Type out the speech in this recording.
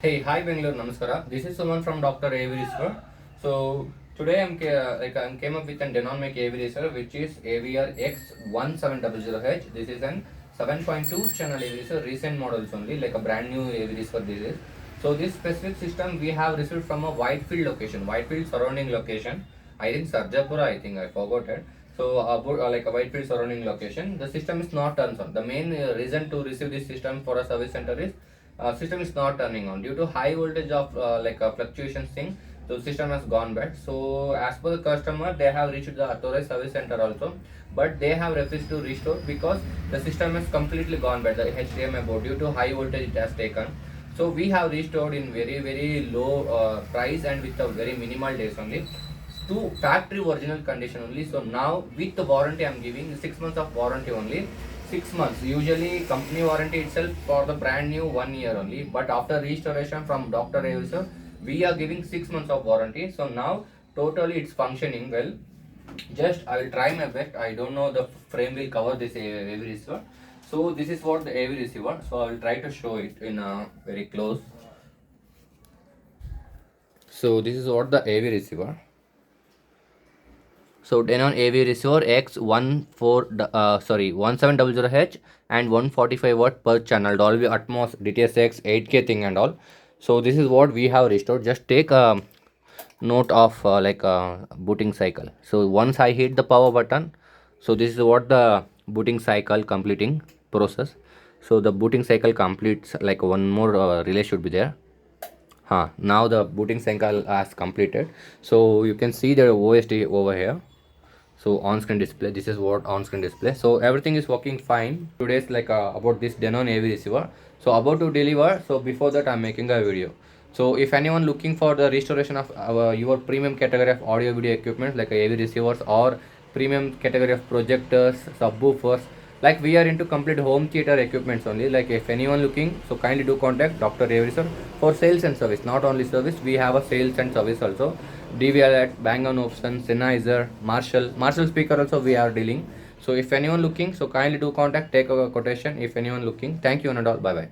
Hey, hi Bangalore, Namaskara. This is Suman from Dr.AV RECEIVER. So today I came up with a Denon AV RECEIVER which is AVR X1700H. This is an 7.2 channel AV RECEIVER, recent models only, like a brand new AV RECEIVER this is. So this specific system we have received from a Whitefield location, Whitefield surrounding location. I think Sarjapura, I think I forgot it. So like a Whitefield surrounding location, the system is not turned on. The main reason to receive this system for a service center is system is not turning on due to high voltage of fluctuations thing. So system has gone bad. So as per the customer, they have reached the authorized service center also, but they have refused to restore because the system has completely gone bad. The HDMI board due to high voltage it has taken. So we have restored in very low price and with a very minimal days only to factory original condition only. So now with the warranty I'm giving 6 months of warranty only. 6 months usually company warranty itself for the brand new 1 year only, but after restoration from Dr.AV RECEIVER we are giving 6 months of warranty. So now totally it's functioning well. Just I will try my best. I don't know the frame will cover this AV RECEIVER. So this is what the AV RECEIVER. So I will try to show it in very close. So this is what the AV RECEIVER. So Denon AV RECEIVER X1700H and 145 watt per channel, Dolby Atmos, DTS:X, 8K thing and all. So this is what we have restored. Just take a note of booting cycle. So once I hit the power button, so this is what the booting cycle completing process. So the booting cycle completes, like one more relay should be there. Now the booting cycle has completed. So you can see the OSD over here. So on-screen display, this is what on-screen display. So everything is working fine. Today's about this Denon AV RECEIVER. So about to deliver. So before that I'm making a video. So if anyone looking for the restoration of your premium category of audio video equipment like AV receivers or premium category of projectors, subwoofers, like we are into complete home theater equipments only. Like if anyone looking, so kindly do contact Dr.AV RECEIVER for sales and service. Not only service, we have a sales and service also. DVR, Bang & Olufsen, Sennheiser, Marshall speaker also we are dealing. So if anyone looking, so kindly do contact, take a quotation if anyone looking. Thank you and all. Bye bye.